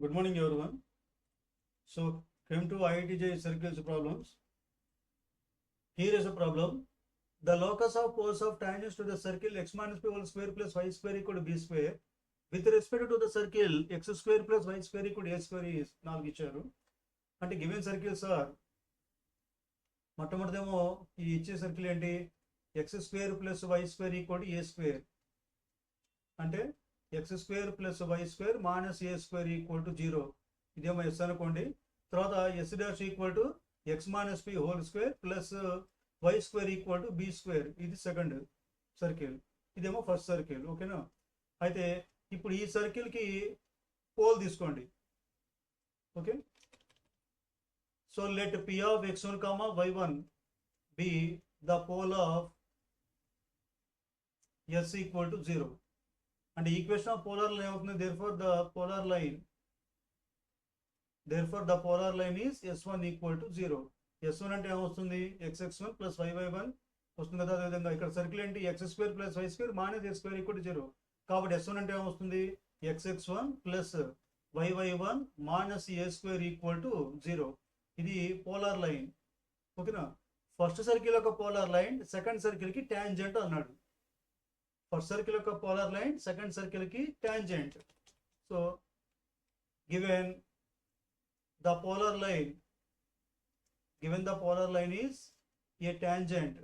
Good morning, everyone. So, came to IITJ circles problems. Here is a problem. The locus of poles of tangents to the circle x minus p whole square plus y square equal to b square. With respect to the circle x square plus y square equal to a square is 4 ఇచ్చారు. అంటే given circles are మొట్టమొదటిదేమో ఈ ఇచ్చే circle ఏంటి x square plus y square equal to a square అంటే x square plus y square minus a square equal to 0 ఇదేమో S అనుకోండి. తర్వాత S dash equal to x minus p whole square plus y square equal to b square, ఇది second circle, ఇదేమో first circle. ఓకేనా? అయితే ఇప్పుడు ఈ సర్కిల్కి పోల్ తీసుకోండి. Okay, so let p of x1, y1 be the pole of s equal to 0. And equation of polar line అవుతుంది. Therefore the polar line is s1 equal to 0. s1 అంటే ఏమొస్తుంది xx1 plus yy1 వస్తుంది కదా. అదేవిధంగా ఇక్కడ circle ఏంటి x square plus y square minus a square equal to 0. కాబట్టి s1 అంటే ఏమొస్తుంది xx1 plus yy1 minus a square equal to 0. ఇది పోలార్ లైన్. ఓకేనా? ఫస్ట్ సర్కిల్ యొక్క పోలార్ లైన్ సెకండ్ సర్కిల్ కి టాంజెంట్ అన్నాడు. ఫస్ట్ సర్కిల్ యొక్క పోలార్ లైన్ సెకండ్ సర్కిల్ కి tangent. So given the polar line is a tangent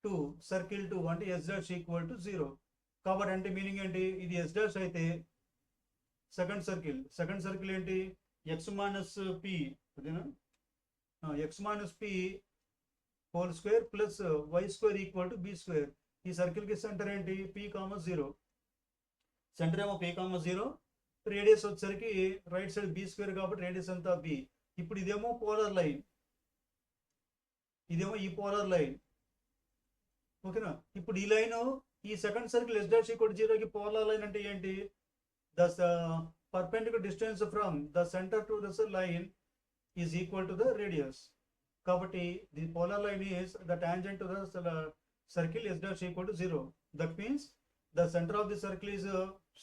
to circle 2 అంటే yes dash equal to 0. కాబట్టి అంటే మీనింగ్ ఏంటి, ఇది ఎస్ డాష్ అయితే సెకండ్ సర్కిల్ ఏంటి ఎక్స్ మైనస్ పి, అదేనా, x minus p whole square plus y square equal to b square. ఈ సర్కిల్కి సెంటర్ ఏంటి పి కామా 0, సెంటర్ ఏమో పి కామా 0, రేడియస్ వచ్చేసరికి రైట్ సైడ్ బి స్క్వేర్ కాబట్టి రేడియస్ అంతా బి. ఇప్పుడు ఇదేమో పోలార్ లైన్, ఇదేమో ఈ పోలార్ లైన్. ఓకేనా? ఇప్పుడు ఈ లైన్ ఈ second circle yes dash equal to 0కి పోలార్ లైన్ అంటే ఏంటి, the perpendicular distance from the center to the line is equal to the radius. కాబట్టి the polar line is the tangent to the circle s dash equal to 0. That means the center of the circle is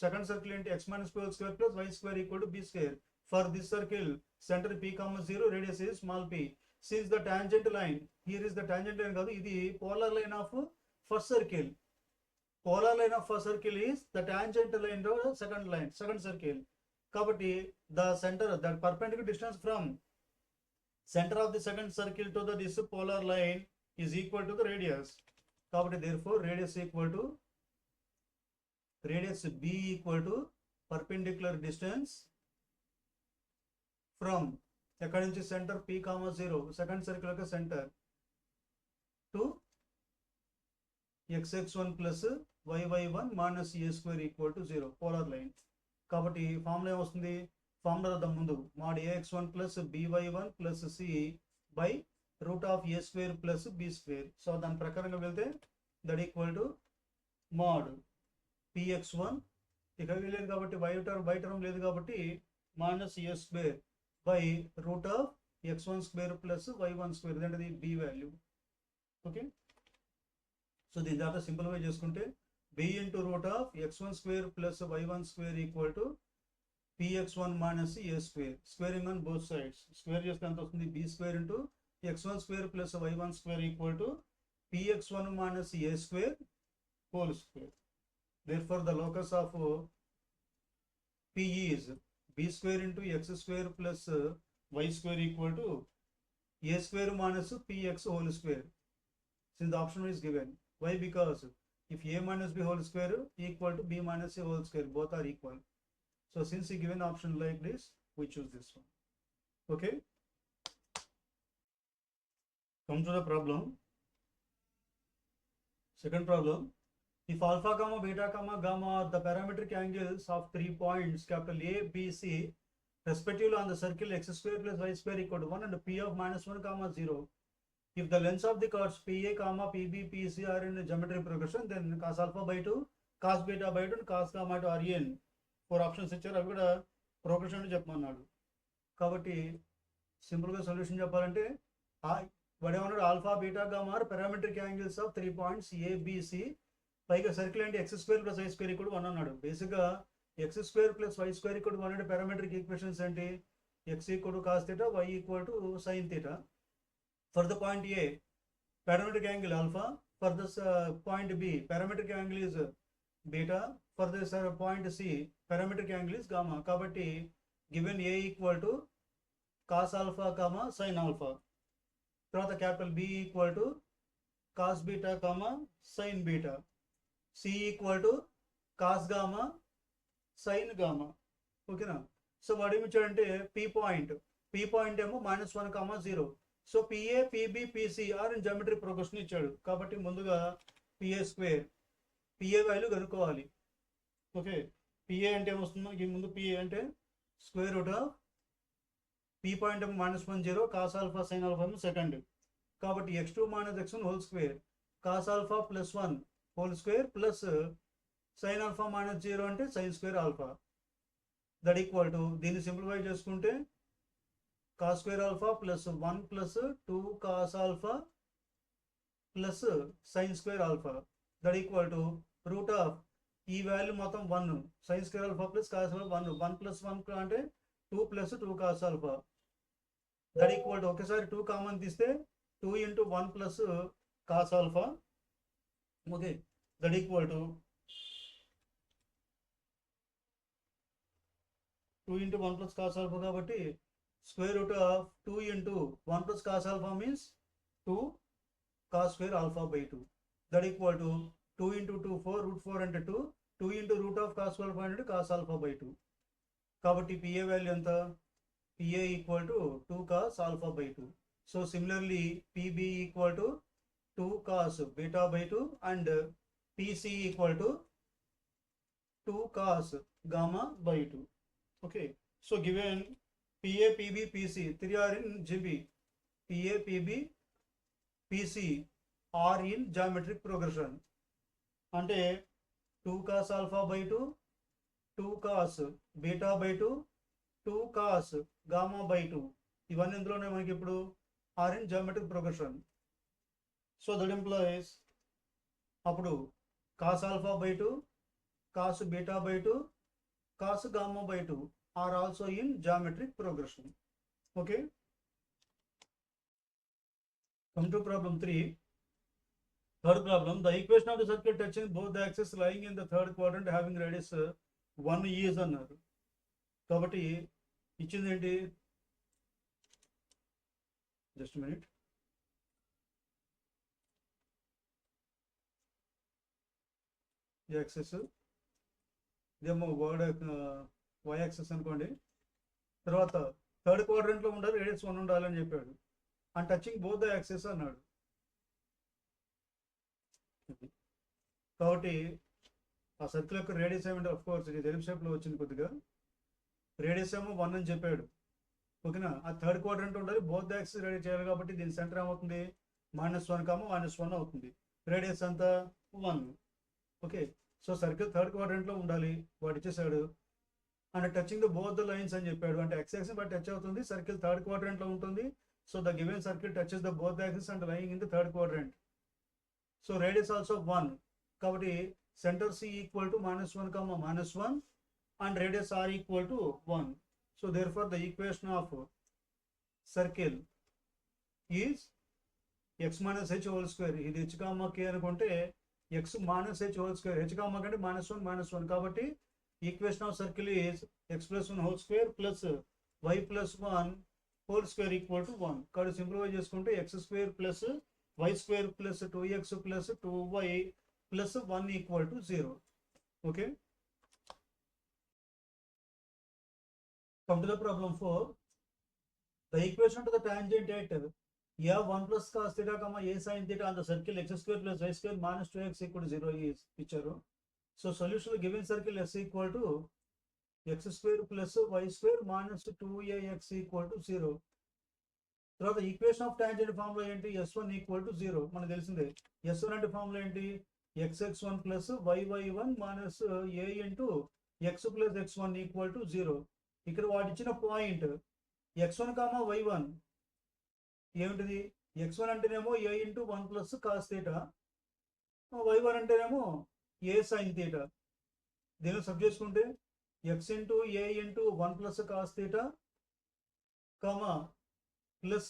second circle into x minus p whole square plus y square equal to b square. For this circle center p comma 0, radius is small p. Since the tangent line here is the tangent line కాదు, ఇది polar line of first circle. Polar line of first circle is the tangent line of second circle. కాబట్టి the center, the perpendicular distance from center of the second circle to the this polar line is equal to the radius. కాబట్టి therefore radius b equal to perpendicular distance from ఎక్కడి నుంచి centre p, 0 second circle యొక్క centre to xx1 plus yy1 minus a square equal to 0 polar line. కాబట్టి formula ఏమొస్తుంది, formula రాద్దాం ముందు, mod ax1 plus by1 plus c by root of a square plus b square. So దాని ప్రకారంగా వెళ్తే that equal to mod px1, ఇక లేదు కాబట్టి బై టర్మ్ లేదు కాబట్టి minus a square by root of x1 square plus y1 square, అంటే B value. Okay, so దీని తర్వాత సింప్లిఫై చేసుకుంటే b into root of x1 square plus y1 square equal to px1 minus a square. Squaring on both sides. Square చేస్తే ఎంత వస్తుంది b square into x1 square plus y1 square equal to px1 minus a square whole square. Therefore the locus of p is b square into x square plus y square equal to a square minus px whole square. Since the option is given. Why? Because if a minus b whole square equal to b minus a whole square, both are equal. So since he given option like this, we choose this one. Okay, come to the problem. Second problem, if alpha comma beta comma gamma are the parametric angles of 3 points capital A, B, C respectively on the circle x square plus y square equal to 1 and p of minus 1 comma 0. If the lengths of the chords PA, PB, PC are in geometry progression, then cos alpha by 2, cos beta by 2, and cos gamma to RN. 4 options ఇచ్చారు, అవి కూడా progression అని చెప్పమన్నాడు. కాబట్టి సింపుల్గా solution చెప్పాలంటే వాడు ఏమన్నాడు, alpha beta gamma are parametric angles of 3 points ABC, పైగా సర్కిల్ అంటే x square plus y square కూడా 1 అన్నాడు. బేసిక్గా x square plus y square equal to 1 అంటే పారామెట్రిక్ ఈక్వేషన్స్ ఏంటి? X equal to cos theta, y equal to sine theta. For the point a parametric angle alpha, for this point B parametric angle is beta, for this point C parametric angle is gamma. కాబట్టి given A equal to cos alpha comma sin alpha, తర్వాత capital B equal to cos beta comma sin beta, C equal to cos gamma sin gamma. ఓకేనా? So వాడు ఏమి ఇచ్చాడంటే P point ఏమో -1, 0. So PA, PB, PC are in geometric progression ఇచ్చాడు. కాబట్టి ముందుగా PA square, PA value కనుక్కోవాలి. Okay, PA అంటే ఏమొస్తుంది మనకి? ముందు పిఏ అంటే square root of p point ఏమో -1, 0, కాస్ ఆల్ఫా సైన్ ఆల్ఫా ఏమో సెకండ్. కాబట్టి x2 - x1 whole square, cos alpha +1 whole square plus sine alpha -0 అంటే sine square alpha. That equal to, దీన్ని సింప్లిఫై చేసుకుంటే cos square alpha plus 1 plus 2 cos alpha plus sin square alpha, that equal to root of ఈ value మొత్తం 1, sin square alpha plus cos alpha 1 plus 1 అంటే 2 plus 2 cos alpha, that equal to ఒకసారి 2 common తీస్తే 2 into 1 plus cos alpha. Okay, that equal to 2 into 1 plus cos alpha. కాబట్టి square root of 2 into 1 plus cos alpha means 2 cos square alpha by 2. That equal to 2 into 2 4, root 4 అంటే 2, 2 into root of cos alpha అంటే cos alpha by 2. కాబట్టి PA value ఎంత? PA equal to 2 cos alpha by 2. So similarly PB equal to 2 cos beta by 2 and PC equal to 2 cos gamma by 2. Okay, so given PA, PB, PC 3 are in GB. PA, PB, PC are in geometric progression. అంటే 2 cos alpha by 2, 2 cos beta by 2, 2 cos gamma by 2. ఇవన్నీ ఇందులోనే మనకి ఇప్పుడు are in geometric progression. So that implies అప్పుడు cos alpha by 2, cos beta by 2, cos gamma by 2 are also in geometric progression. Okay, come to problem 3. Third problem, the equation of the circle touching both the axes lying in the third quadrant having radius 1 is అన్నారు. కాబట్టి ఇచ్చింది ఏంటి? Just minute. ఈ access ఇదేమో word y access అనుకోండి. తర్వాత third క్వాడ్రంట్లో ఉండాలి, రేడియస్ 1 ఉండాలని చెప్పాడు. And touching both the access అన్నాడు. కాబట్టి ఆ సర్కిల్ యొక్క రేడియస్ ఏమంటే ఆఫ్ కోర్స్ ఇది ఎలిప్స్ షేప్లో వచ్చింది కొద్దిగా. రేడియస్ ఏమో 1 అని చెప్పాడు. ఓకేనా? ఆ థర్డ్ క్వాడ్రంట్ ఉండాలి, బోత్ ద యాక్సెస్ రేడియస్ చేయాలి. కాబట్టి దీని సెంటర్ ఏమవుతుంది? -1, -1 అవుతుంది. రేడియస్ అంతా 1. ఓకే, సో సర్కిల్ థర్డ్ క్వాడ్రంట్లో ఉండాలి, వాడు ఇచ్చేసాడు. And touching the both the lines అని చెప్పాడు. అంటే x యాక్సిస్ బట్టి టచ్ అవుతుంది, సర్కిల్ థర్డ్ క్వాడ్రంట్లో ఉంటుంది. So the given circle touches the both axis and lying in the third quadrant. So radius also 1. కాబట్టి centre C equal to -1, -1 and radius R equal to 1. So therefore the equation of circle is x - h whole square. ఇది h, k అనుకుంటే x - h whole square, h, కంటే -1, -1. కాబట్టి equation of circle is x + 1 whole square plus y + 1 whole square equal to 1. కాబట్టి simplify చేసుకుంటే x² plus y² plus 2x plus 2y plus 1 equal to 0. Okay, come to the problem 4. The equation to the tangent at a1 plus cos theta comma a sin theta on the circle x² plus y² minus 2x equal to 0 is ఇచ్చారు. So solution given circle s equal to x² plus y² minus 2ax equal to 0. తర్వాత equation of tangent formula ఏంటి? s1 equal to 0 మనకు తెలిసిందే. s1 అంటే formula ఏంటి? xx1 plus yy1 minus a into x plus x1 equal to 0. ఇక్కడ వాడు ఇచ్చిన point x1, y1 ఏమిటిది? x1 అంటేనేమో a into 1 plus cos theta, y1 అంటేనేమో ఏ సైన్ థీటా. దీన్ని సబ్ చేసుకుంటే x into a into 1 plus cos theta, comma plus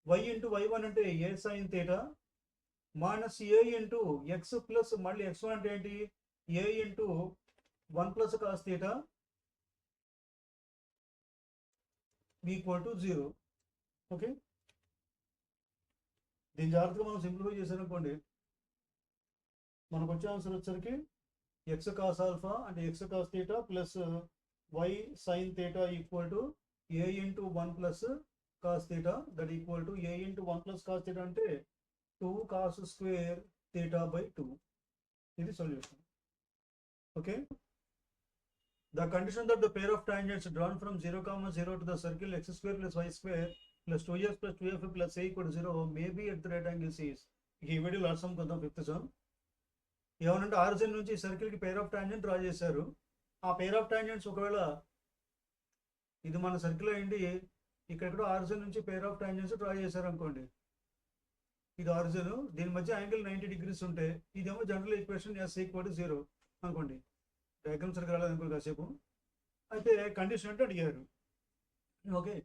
y into y1 అంటే a sin theta, minus a into x plus మళ్ళీ x1 అంటే ఏంటి a into 1 plus cos theta equal to 0. Okay, దీని జాగ్రత్తగా మనం simplify చేశారనుకోండి, మనకు వచ్చే ఆన్సర్ వచ్చరికి x cos alpha అంటే x cos theta plus y sin theta equal to a into 1 plus cos theta that equal to a into 1 plus cos theta అంటే 2 cos square theta by 2. ఇది solution. Okay, the condition that the pair of tangents drawn from 0, 0 to the circle x square plus y square plus 2x plus 2f plus a equal to 0 may be at the right angle is. ఈ వీడియోలో అర్థం కొందాం. Fifth sum ఏమనంటే origin నుంచి సర్కిల్కి pair of tangent draw చేశారు. ఆ పేర్ of tangents ఒకవేళ ఇది మన సర్కిల్ అయ్యింది, ఇక్కడ ఆరిజిన్ నుంచి పేర్ ఆఫ్ టాంజెంట్స్ డ్రా చేశారు అనుకోండి, ఇది ఆరిజిన్, దీని మధ్య యాంగిల్ 90 degrees ఉంటే ఇదేమో general equation s equal to 0 అనుకోండి. డయాగ్రామ్ సరిగ్గా రాలేదు అనుకో కాసేపు. అయితే కండిషన్ అంటే అడిగారు. ఓకే,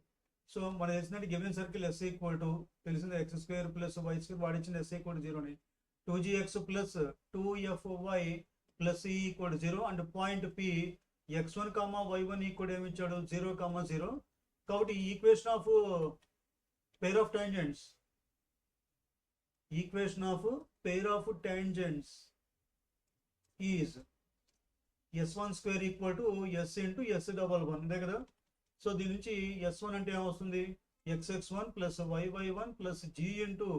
సో మనం తెలిసిందంటే given circle S equal to తెలిసింది x square plus y square, వాడిచ్చింది ఎస్ ఈక్వల్ టు 0 అని, 2gx ప్లస్ 2fy ప్లస్ ఈ equal to 0 and point P x1, y1 equal ఏమి ఇచ్చాడు 0, 0. కాబట్టి ఈ equation of pair of tangents, equation of pair of tangents is s1 square equal to s into s double 1, అంతే కదా. So దీని నుంచి s1 అంటే ఏమవుతుంది xx1 plus yy1 plus g into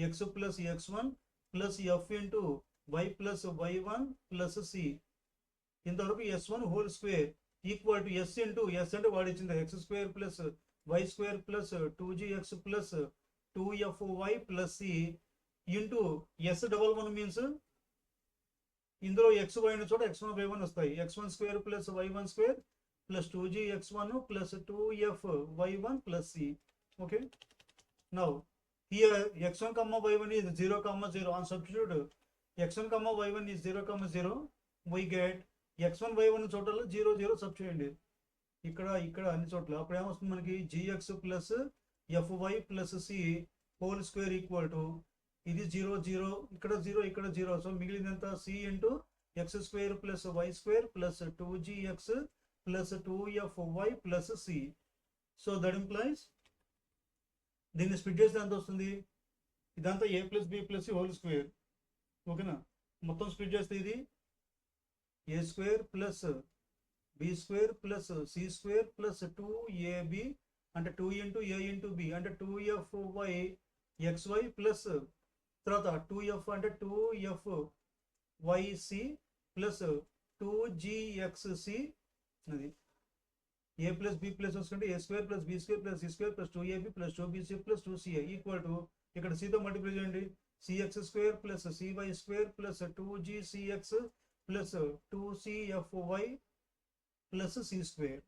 x plus x1 plus f into y plus y1 plus c. ఇంతవరకు s1 whole square equal to s into s అంటే వాడిచ్చింది x square plus y square plus 2gx plus 2fy plus c into s double 1 means ఇందులో x y ఉన్న చోట x1 y1 వస్తాయి. x1 square plus y1 square plus 2gx1 plus 2fy1 plus c. Okay, now here x1, y1 is 0, 0. On substitute x1, y1 is 0, 0. We get x1 y1 చోటలో 0, 0 sub చేయండి ఇక్కడ అన్ని చోట్ల. అప్పుడు ఏమొస్తుంది మనకి gx plus fy plus c whole square equal to ఇది 0, 0, ఇక్కడ 0, ఇక్కడ 0. సో మిగిలినంత c into x square plus y square plus 2gx plus 2fy plus c. So that implies దీన్ని స్ప్లిట్ చేస్తే ఎంత వస్తుంది, ఇదంతా a plus b plus whole square. ఓకేనా, మొత్తం స్ప్లిట్ చేస్తే ఇది a square plus b square plus c square plus 2ab అంటే 2 ఇంటూ a ఇంటూ b అంటే 2fy xy ప్లస్ తర్వాత 2f అంటే 2fyc ప్లస్ 2gxc. అది a ప్లస్ b ప్లస్ వస్తుంటే a square plus b square plus c square plus 2ab plus 2bc plus 2ca equal to ఇక్కడ c తో multiply చేయండి, cx square plus cy square plus 2gcx plus 2cfy plus c square.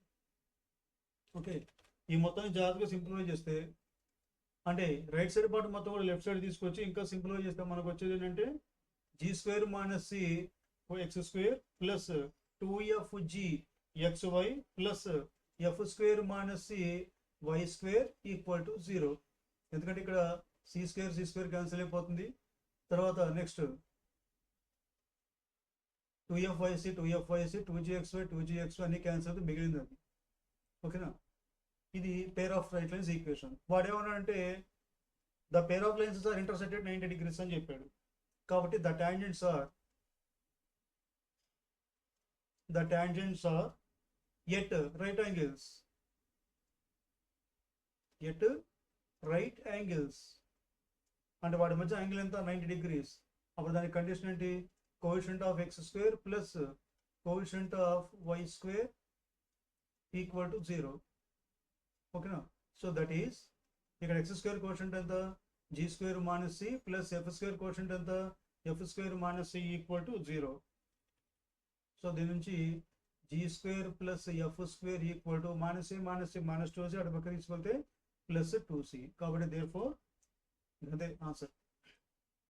Okay, ఈ మొత్తాన్ని జాగ్రత్తగా simplify చేస్తే అంటే right side part మొత్తం కూడా లెఫ్ట్ సైడ్ తీసుకొచ్చి ఇంకా సింప్లిఫై చేస్తే మనకు వచ్చేది ఏంటంటే g square minus c x square plus 2fg xy plus f square minus c y square equal to 0. ఎందుకంటే ఇక్కడ c స్క్వేర్ క్యాన్సిల్ అయిపోతుంది. తర్వాత నెక్స్ట్ 2fyc 2gxy అన్ని క్యాన్సిల్ అయితే మిగిలింది అది. ఓకేనా, ఇది pair of right lines equation. వాడు ఏమన్నాడంటే the pair of lines are intersected 90 degrees అని చెప్పాడు. కాబట్టి the tangents are at right angles అంటే వాటి మధ్య యాంగిల్ ఎంత 90 degrees. అప్పుడు దాని కండిషన్ ఏంటి, coefficient of x square plus coefficient of y square equal to 0. ఓకేనా, సో దట్ ఈస్ ఇక్కడ x స్క్వేర్ కోషంట్ ఎంత g square minus c plus f square quotient ఎంత f square minus c equal to 0. So దీని నుంచి g square plus f square equal to minus c minus 2c అటు పక్క తీసుకెళ్తే plus 2c. కాబట్టి therefore అదే answer.